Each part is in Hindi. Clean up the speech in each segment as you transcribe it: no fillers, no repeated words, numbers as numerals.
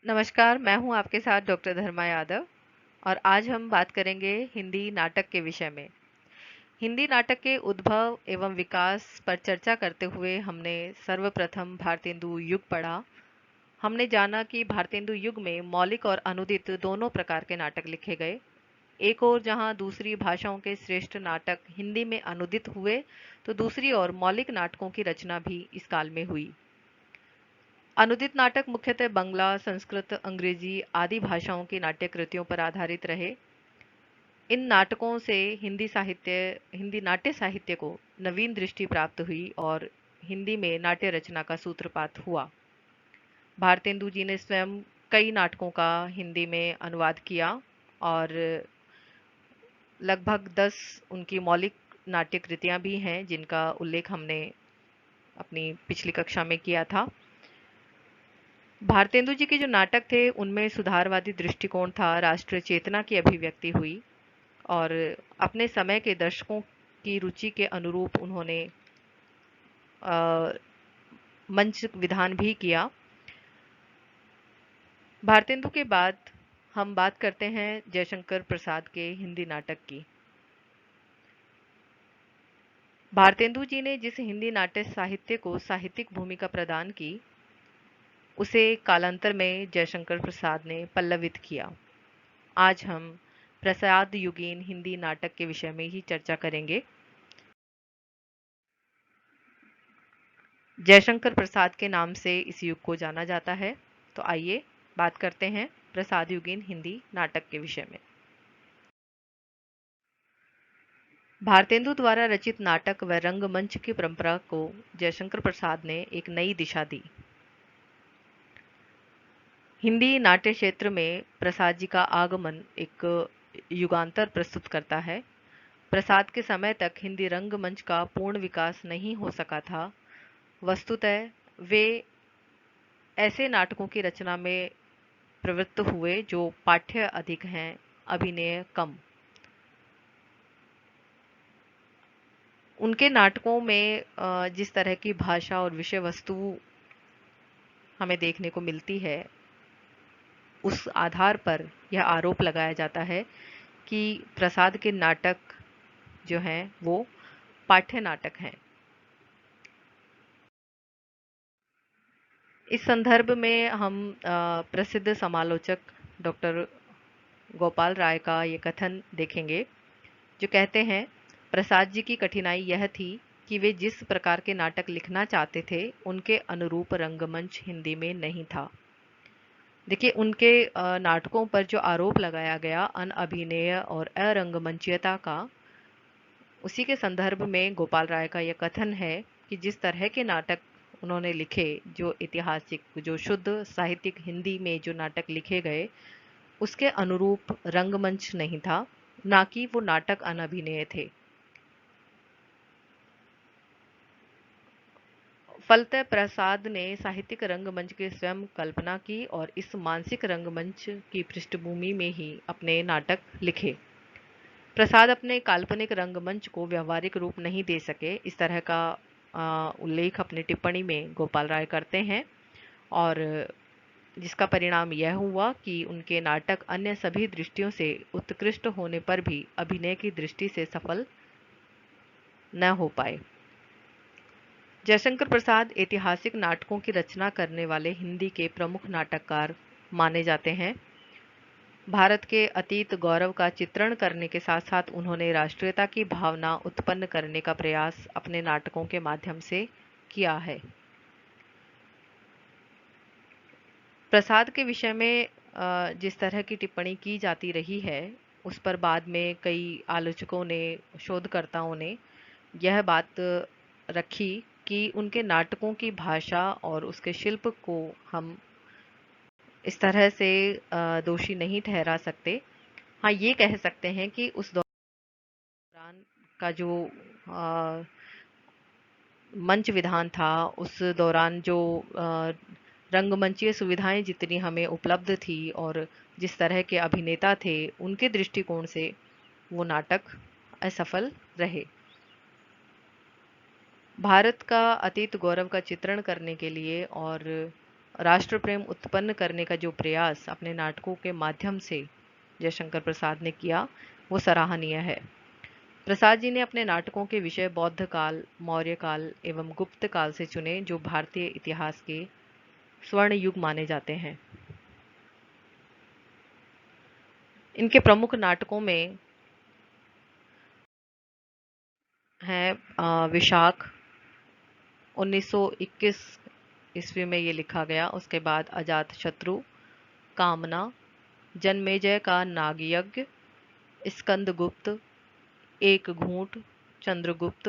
नमस्कार, मैं हूँ आपके साथ डॉक्टर धर्मा यादव और आज हम बात करेंगे हिंदी नाटक के विषय में। हिंदी नाटक के उद्भव एवं विकास पर चर्चा करते हुए हमने सर्वप्रथम भारतेंदु युग पढ़ा। हमने जाना कि भारतेंदु युग में मौलिक और अनुदित दोनों प्रकार के नाटक लिखे गए। एक ओर जहाँ दूसरी भाषाओं के श्रेष्ठ नाटक हिंदी में अनुदित हुए, तो दूसरी ओर मौलिक नाटकों की रचना भी इस काल में हुई। अनुदित नाटक मुख्यतः बंगला, संस्कृत, अंग्रेजी आदि भाषाओं की नाट्य कृतियों पर आधारित रहे। इन नाटकों से हिंदी नाट्य साहित्य को नवीन दृष्टि प्राप्त हुई और हिंदी में नाट्य रचना का सूत्रपात हुआ। भारतेंदु जी ने स्वयं कई नाटकों का हिंदी में अनुवाद किया और लगभग 10 उनकी मौलिक नाट्य कृतियां भी हैं जिनका उल्लेख हमने अपनी पिछली कक्षा में किया था। भारतेंदु जी के जो नाटक थे उनमें सुधारवादी दृष्टिकोण था, राष्ट्रीय चेतना की अभिव्यक्ति हुई और अपने समय के दर्शकों की रुचि के अनुरूप उन्होंने अ, मंच विधान भी किया। भारतेंदु के बाद हम बात करते हैं जयशंकर प्रसाद के हिंदी नाटक की। भारतेंदु जी ने जिस हिंदी नाट्य साहित्य को साहित्यिक भूमिका प्रदान की, उसे कालांतर में जयशंकर प्रसाद ने पल्लवित किया। आज हम प्रसाद युगीन हिंदी नाटक के विषय में ही चर्चा करेंगे। जयशंकर प्रसाद के नाम से इस युग को जाना जाता है। तो आइए बात करते हैं प्रसाद युगीन हिंदी नाटक के विषय में। भारतेंदु द्वारा रचित नाटक व रंगमंच की परंपरा को जयशंकर प्रसाद ने एक नई दिशा दी। हिंदी नाट्य क्षेत्र में प्रसाद जी का आगमन एक युगांतर प्रस्तुत करता है। प्रसाद के समय तक हिंदी रंगमंच का पूर्ण विकास नहीं हो सका था। वस्तुतः वे ऐसे नाटकों की रचना में प्रवृत्त हुए जो पाठ्य अधिक हैं, अभिनय कम। उनके नाटकों में जिस तरह की भाषा और विषय वस्तु हमें देखने को मिलती है, उस आधार पर यह आरोप लगाया जाता है कि प्रसाद के नाटक जो हैं वो पाठ्य नाटक हैं। इस संदर्भ में हम प्रसिद्ध समालोचक डॉक्टर गोपाल राय का ये कथन देखेंगे, जो कहते हैं प्रसाद जी की कठिनाई यह थी कि वे जिस प्रकार के नाटक लिखना चाहते थे उनके अनुरूप रंगमंच हिंदी में नहीं था। देखिए, उनके नाटकों पर जो आरोप लगाया गया अनअभिनय और अरंगमंचीयता का, उसी के संदर्भ में गोपाल राय का यह कथन है कि जिस तरह के नाटक उन्होंने लिखे, जो ऐतिहासिक, जो शुद्ध साहित्यिक हिंदी में जो नाटक लिखे गए, उसके अनुरूप रंगमंच नहीं था, ना कि वो नाटक अनअभिनय थे। फलतः प्रसाद ने साहित्यिक रंगमंच की स्वयं कल्पना की और इस मानसिक रंगमंच की पृष्ठभूमि में ही अपने नाटक लिखे। प्रसाद अपने काल्पनिक रंगमंच को व्यावहारिक रूप नहीं दे सके, इस तरह का उल्लेख अपनी टिप्पणी में गोपाल राय करते हैं और जिसका परिणाम यह हुआ कि उनके नाटक अन्य सभी दृष्टियों से उत्कृष्ट होने पर भी अभिनय की दृष्टि से सफल न हो पाए। जयशंकर प्रसाद ऐतिहासिक नाटकों की रचना करने वाले हिंदी के प्रमुख नाटककार माने जाते हैं। भारत के अतीत गौरव का चित्रण करने के साथ साथ उन्होंने राष्ट्रीयता की भावना उत्पन्न करने का प्रयास अपने नाटकों के माध्यम से किया है। प्रसाद के विषय में जिस तरह की टिप्पणी की जाती रही है, उस पर बाद में कई आलोचकों ने, शोधकर्ताओं ने यह बात रखी कि उनके नाटकों की भाषा और उसके शिल्प को हम इस तरह से दोषी नहीं ठहरा सकते। हाँ, ये कह सकते हैं कि उस दौरान का जो अ, मंच विधान था, उस दौरान जो रंगमंचीय सुविधाएं जितनी हमें उपलब्ध थी और जिस तरह के अभिनेता थे, उनके दृष्टिकोण से वो नाटक असफल रहे। भारत का अतीत गौरव का चित्रण करने के लिए और राष्ट्र प्रेम उत्पन्न करने का जो प्रयास अपने नाटकों के माध्यम से जयशंकर प्रसाद ने किया, वो सराहनीय है। प्रसाद जी ने अपने नाटकों के विषय बौद्ध काल, मौर्य काल एवं गुप्त काल से चुने, जो भारतीय इतिहास के स्वर्ण युग माने जाते हैं। इनके प्रमुख नाटकों में हैं विशाख, 1921 ईस्वी में ये लिखा गया। उसके बाद अजात शत्रु, कामना, जन्मेजय का नागयज्ञ, स्कंदगुप्त, एक घूंट, चंद्रगुप्त,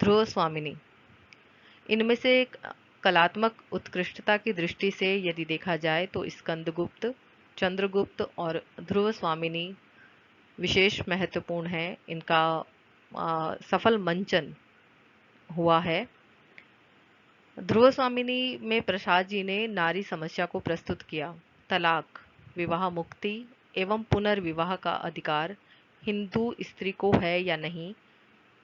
ध्रुव स्वामिनी। इनमें से कलात्मक उत्कृष्टता की दृष्टि से यदि देखा जाए तो स्कंदगुप्त, चंद्रगुप्त और ध्रुव स्वामिनी विशेष महत्वपूर्ण है। इनका सफल मंचन हुआ है। ध्रुव स्वामिनी में प्रसाद जी ने नारी समस्या को प्रस्तुत किया। तलाक, विवाह मुक्ति एवं पुनर्विवाह का अधिकार हिंदू स्त्री को है या नहीं,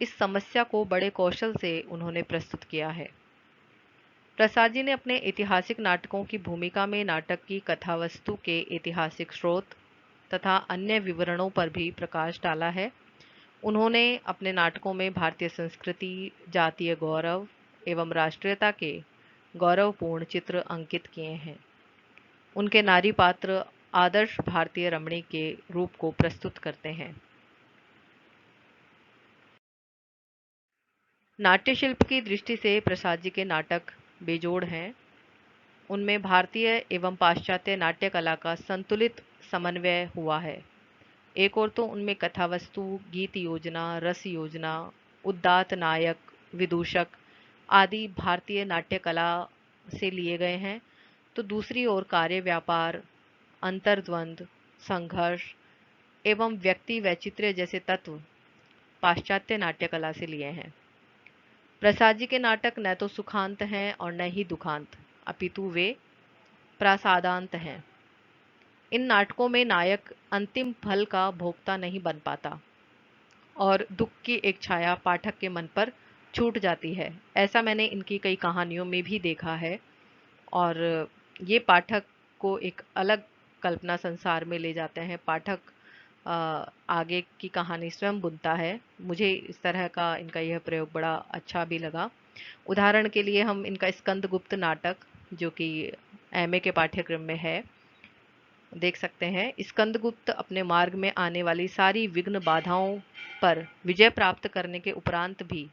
इस समस्या को बड़े कौशल से उन्होंने प्रस्तुत किया है। प्रसाद जी ने अपने ऐतिहासिक नाटकों की भूमिका में नाटक की कथावस्तु के ऐतिहासिक स्रोत तथा अन्य विवरणों पर भी प्रकाश डाला है। उन्होंने अपने नाटकों में भारतीय संस्कृति, जातीय गौरव एवं राष्ट्रीयता के गौरवपूर्ण चित्र अंकित किए हैं। उनके नारी पात्र आदर्श भारतीय रमणी के रूप को प्रस्तुत करते हैं। नाट्य शिल्प की दृष्टि से प्रसाद जी के नाटक बेजोड़ हैं। उनमें भारतीय एवं पाश्चात्य नाट्य कला का संतुलित समन्वय हुआ है। एक और तो उनमें कथावस्तु, गीत योजना, रस योजना, उदात्त नायक, विदूषक आदि भारतीय नाट्य कला से लिए गए हैं, तो दूसरी ओर कार्य व्यापार, अंतर्द्वंद, संघर्ष एवं व्यक्ति वैचित्र्य जैसे तत्व पाश्चात्य नाट्य कला से लिए हैं। प्रसाद जी के नाटक न तो सुखांत हैं और न ही दुखांत, अपितु वे प्रासादांत हैं। इन नाटकों में नायक अंतिम फल का भोक्ता नहीं बन पाता और दुख की एक छाया पाठक के मन पर छूट जाती है। ऐसा मैंने इनकी कई कहानियों में भी देखा है और ये पाठक को एक अलग कल्पना संसार में ले जाते हैं। पाठक आगे की कहानी स्वयं बुनता है। मुझे इस तरह का इनका यह प्रयोग बड़ा अच्छा भी लगा। उदाहरण के लिए हम इनका स्कंदगुप्त नाटक, जो कि एमए के पाठ्यक्रम में है, देख सकते हैं। स्कंदगुप्त अपने मार्ग में आने वाली सारी विघ्न बाधाओं पर विजय प्राप्त करने के उपरांत भी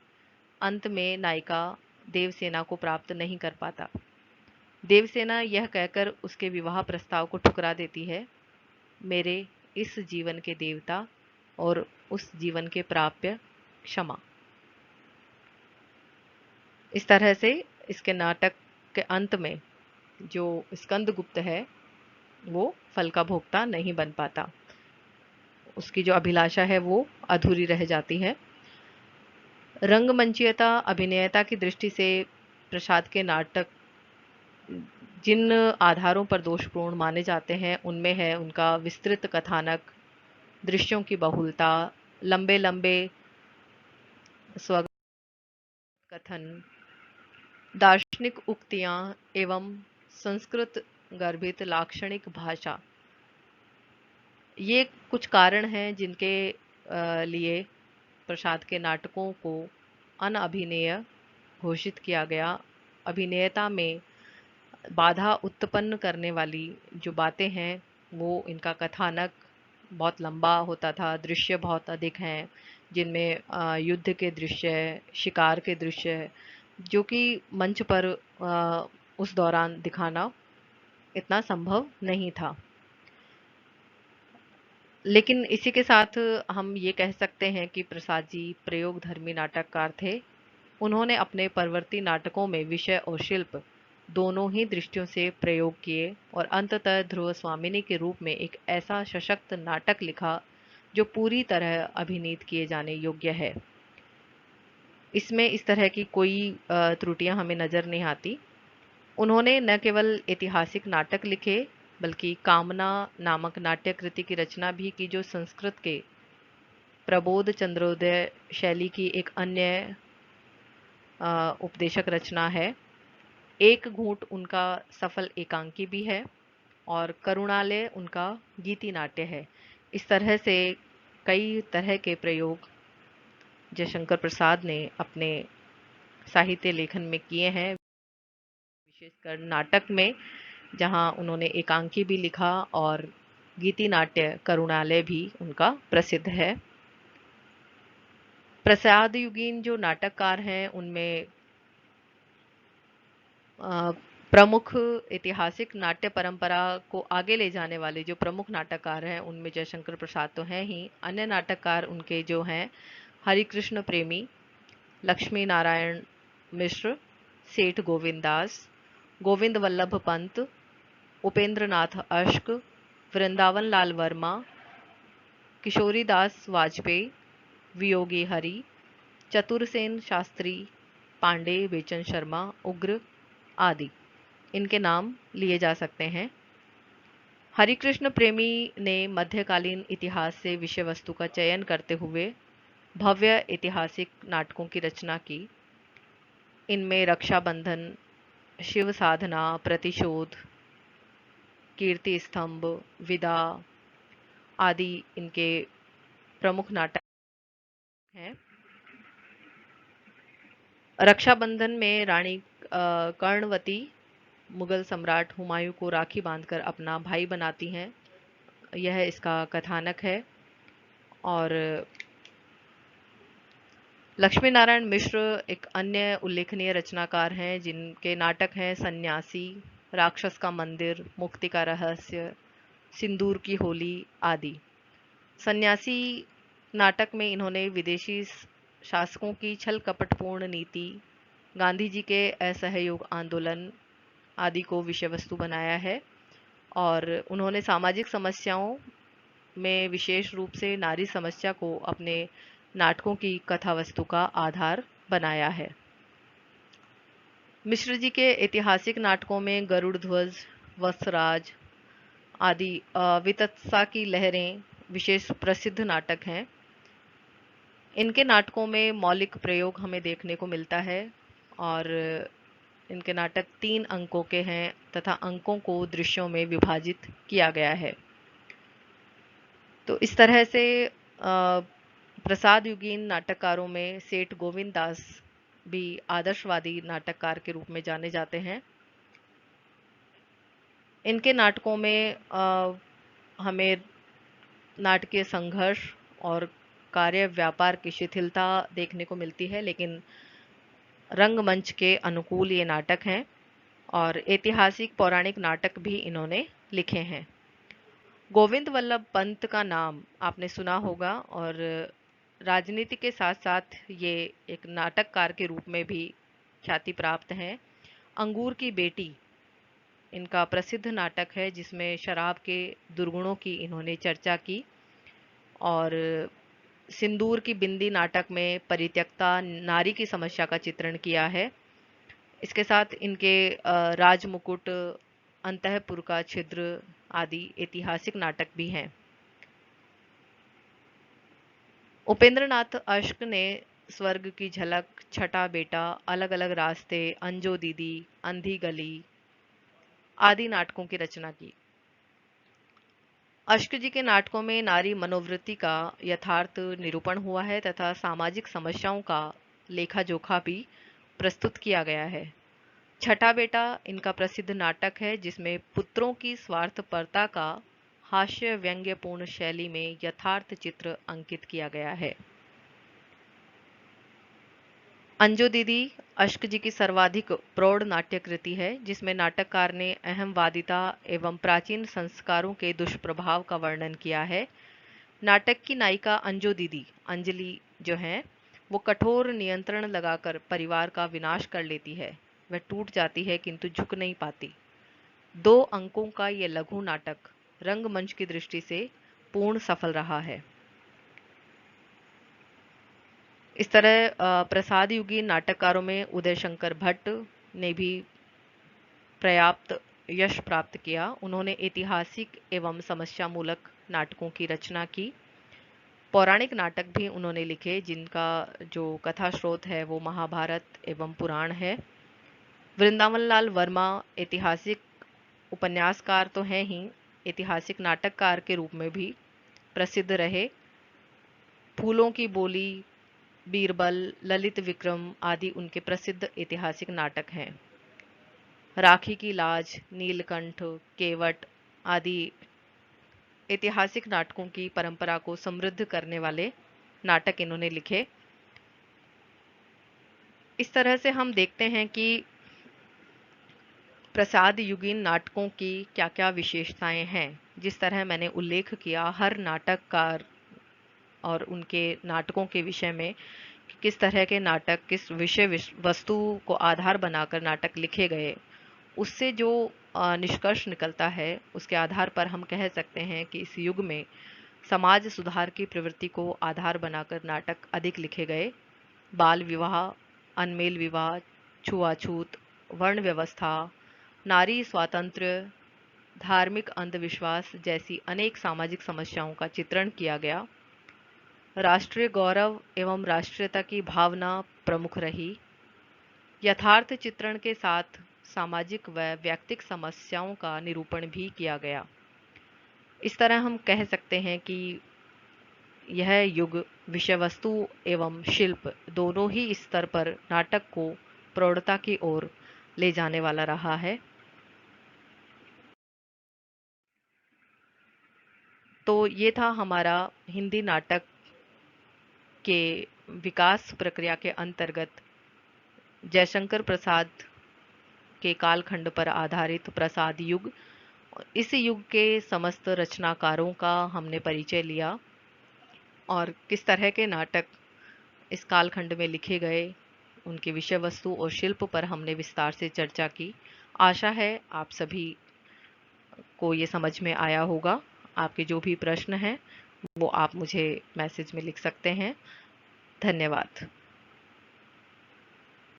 अंत में नायिका देवसेना को प्राप्त नहीं कर पाता। देवसेना यह कहकर उसके विवाह प्रस्ताव को ठुकरा देती है, मेरे इस जीवन के देवता और उस जीवन के प्राप्य क्षमा। इस तरह से इसके नाटक के अंत में जो स्कंदगुप्त है वो फल का भोक्ता नहीं बन पाता, उसकी जो अभिलाषा है वो अधूरी रह जाती है। रंगमंचीयता, अभिनयता की दृष्टि से प्रसाद के नाटक जिन आधारों पर दोषपूर्ण माने जाते हैं उनमें है उनका विस्तृत कथानक, दृश्यों की बहुलता, लंबे लंबे स्वगत कथन, दार्शनिक उक्तियां एवं संस्कृत गर्भित लाक्षणिक भाषा। ये कुछ कारण हैं जिनके लिए प्रसाद के नाटकों को अनअभिनेय घोषित किया गया। अभिनेयता में बाधा उत्पन्न करने वाली जो बातें हैं वो इनका कथानक बहुत लंबा होता था, दृश्य बहुत अधिक हैं जिनमें युद्ध के दृश्य, शिकार के दृश्य, जो कि मंच पर उस दौरान दिखाना इतना संभव नहीं था। लेकिन इसी के साथ हम ये कह सकते हैं कि प्रसाद जी प्रयोगधर्मी नाटककार थे। उन्होंने अपने परवर्ती नाटकों में विषय और शिल्प दोनों ही दृष्टियों से प्रयोग किए और अंततः ध्रुव स्वामिनी के रूप में एक ऐसा सशक्त नाटक लिखा जो पूरी तरह अभिनीत किए जाने योग्य है। इसमें इस तरह की कोई त्रुटियां हमें नजर नहीं आती। उन्होंने न केवल ऐतिहासिक नाटक लिखे बल्कि कामना नामक नाट्य कृति की रचना भी की, जो संस्कृत के प्रबोध चंद्रोदय शैली की एक अन्य उपदेशक रचना है। एक घूंट उनका सफल एकांकी भी है और करुणालय उनका गीति नाट्य है। इस तरह से कई तरह के प्रयोग जयशंकर प्रसाद ने अपने साहित्य लेखन में किए हैं, विशेषकर नाटक में, जहां उन्होंने एकांकी भी लिखा और गीति नाट्य करुणालय भी उनका प्रसिद्ध है। प्रसाद युगीन जो नाटककार हैं उनमें प्रमुख ऐतिहासिक नाट्य परंपरा को आगे ले जाने वाले जो प्रमुख नाटककार हैं उनमें जयशंकर प्रसाद तो हैं ही। अन्य नाटककार उनके जो हैं हरिकृष्ण प्रेमी, लक्ष्मी नारायण मिश्र, सेठ गोविंद दास, गोविंद वल्लभ पंत, उपेंद्र नाथ अश्क, वृंदावन लाल वर्मा, किशोरी दास वाजपेयी, वियोगी हरि, चतुरसेन शास्त्री, पांडे बेचन शर्मा, उग्र आदि इनके नाम लिए जा सकते हैं। हरिकृष्ण प्रेमी ने मध्यकालीन इतिहास से विषय वस्तु का चयन करते हुए भव्य ऐतिहासिक नाटकों की रचना की। इनमें रक्षाबंधन, शिव साधना, प्रतिशोध, कीर्ति स्तंभ, विदा आदि इनके प्रमुख नाटक हैं। रक्षाबंधन में रानी कर्णवती मुगल सम्राट हुमायूं को राखी बांधकर अपना भाई बनाती हैं, यह इसका कथानक है। और लक्ष्मी नारायण मिश्र एक अन्य उल्लेखनीय रचनाकार हैं जिनके नाटक हैं सन्यासी, राक्षस का मंदिर, मुक्ति का रहस्य, सिंदूर की होली आदि। सन्यासी नाटक में इन्होंने विदेशी शासकों की छल कपटपूर्ण नीति, गांधी जी के असहयोग आंदोलन आदि को विषय वस्तु बनाया है और उन्होंने सामाजिक समस्याओं में विशेष रूप से नारी समस्या को अपने नाटकों की कथा वस्तु का आधार बनाया है। मिश्र जी के ऐतिहासिक नाटकों में गरुड़ ध्वज, वत्सराज आदि, वितत्सा की लहरें विशेष प्रसिद्ध नाटक हैं। इनके नाटकों में मौलिक प्रयोग हमें देखने को मिलता है और इनके नाटक 3 अंकों के हैं तथा अंकों को दृश्यों में विभाजित किया गया है। तो इस तरह से प्रसाद युगीन नाटककारों में सेठ गोविंद दास भी आदर्शवादी नाटककार के रूप में जाने जाते हैं। इनके नाटकों में हमें नाटकीय संघर्ष और कार्य व्यापार की शिथिलता देखने को मिलती है, लेकिन रंगमंच के अनुकूल ये नाटक हैं और ऐतिहासिक पौराणिक नाटक भी इन्होंने लिखे हैं। गोविंद वल्लभ पंत का नाम आपने सुना होगा और राजनीति के साथ साथ ये एक नाटककार के रूप में भी ख्याति प्राप्त हैं। अंगूर की बेटी इनका प्रसिद्ध नाटक है जिसमें शराब के दुर्गुणों की इन्होंने चर्चा की और सिंदूर की बिंदी नाटक में परित्यक्ता नारी की समस्या का चित्रण किया है। इसके साथ इनके राजमुकुट, अंतःपुर का छिद्र आदि ऐतिहासिक नाटक भी हैं। उपेंद्र नाथ अश्क ने स्वर्ग की झलक, छठा बेटा, अलग अलग रास्ते, अंजो दीदी, अंधी गली आदि नाटकों की रचना की। अश्क जी के नाटकों में नारी मनोवृत्ति का यथार्थ निरूपण हुआ है तथा सामाजिक समस्याओं का लेखा जोखा भी प्रस्तुत किया गया है। छठा बेटा इनका प्रसिद्ध नाटक है जिसमें पुत्रों की स्वार्थपरता का हास्य व्यंग्यपूर्ण शैली में यथार्थ चित्र अंकित किया गया है। अंजो दीदी अश्क जी की सर्वाधिक प्रौढ़ नाट्य कृति है जिसमें नाटककार ने अहमवादिता एवं प्राचीन संस्कारों के दुष्प्रभाव का वर्णन किया है। नाटक की नायिका अंजो दीदी अंजलि जो है वो कठोर नियंत्रण लगाकर परिवार का विनाश कर लेती है। वह टूट जाती है किंतु झुक नहीं पाती। 2 अंकों का ये लघु नाटक रंगमंच की दृष्टि से पूर्ण सफल रहा है। इस तरह प्रसाद युगी नाटककारों में उदय शंकर भट्ट ने भी पर्याप्त यश प्राप्त किया। उन्होंने ऐतिहासिक एवं समस्यामूलक नाटकों की रचना की। पौराणिक नाटक भी उन्होंने लिखे जिनका जो कथा स्रोत है वो महाभारत एवं पुराण है। वृंदावन लाल वर्मा ऐतिहासिक उपन्यासकार तो हैं ही, ऐतिहासिक नाटककार के रूप में भी प्रसिद्ध रहे। फूलों की बोली, बीरबल, ललित विक्रम आदि उनके प्रसिद्ध ऐतिहासिक नाटक हैं। राखी की लाज, नीलकंठ, केवट आदि ऐतिहासिक नाटकों की परंपरा को समृद्ध करने वाले नाटक इन्होंने लिखे। इस तरह से हम देखते हैं कि प्रसाद युगीन नाटकों की क्या-क्या विशेषताएं हैं। जिस तरह मैंने उल्लेख किया, हर नाटककार और उनके नाटकों के विषय में कि किस तरह के नाटक, किस विषय वस्तु को आधार बनाकर नाटक लिखे गए, उससे जो निष्कर्ष निकलता है, उसके आधार पर हम कह सकते हैं कि इस युग में समाज सुधार की प्रवृत्ति को आधार बनाकर नाटक अधिक लिखे गए। बाल विवाह, अनमेल विवाह, छुआछूत, वर्ण व्यवस्था, नारी स्वातंत्र्य, धार्मिक अंधविश्वास जैसी अनेक सामाजिक समस्याओं का चित्रण किया गया। राष्ट्रीय गौरव एवं राष्ट्रीयता की भावना प्रमुख रही। यथार्थ चित्रण के साथ सामाजिक व व्यक्तिक समस्याओं का निरूपण भी किया गया। इस तरह हम कह सकते हैं कि यह युग विषय वस्तु एवं शिल्प दोनों ही स्तर पर नाटक को प्रौढ़ता की ओर ले जाने वाला रहा है। तो ये था हमारा हिंदी नाटक के विकास प्रक्रिया के अंतर्गत जयशंकर प्रसाद के कालखंड पर आधारित प्रसाद युग। इस युग के समस्त रचनाकारों का हमने परिचय लिया और किस तरह के नाटक इस कालखंड में लिखे गए, उनके विषय वस्तु और शिल्प पर हमने विस्तार से चर्चा की। आशा है आप सभी को ये समझ में आया होगा। आपके जो भी प्रश्न हैं वो आप मुझे मैसेज में लिख सकते हैं। धन्यवाद।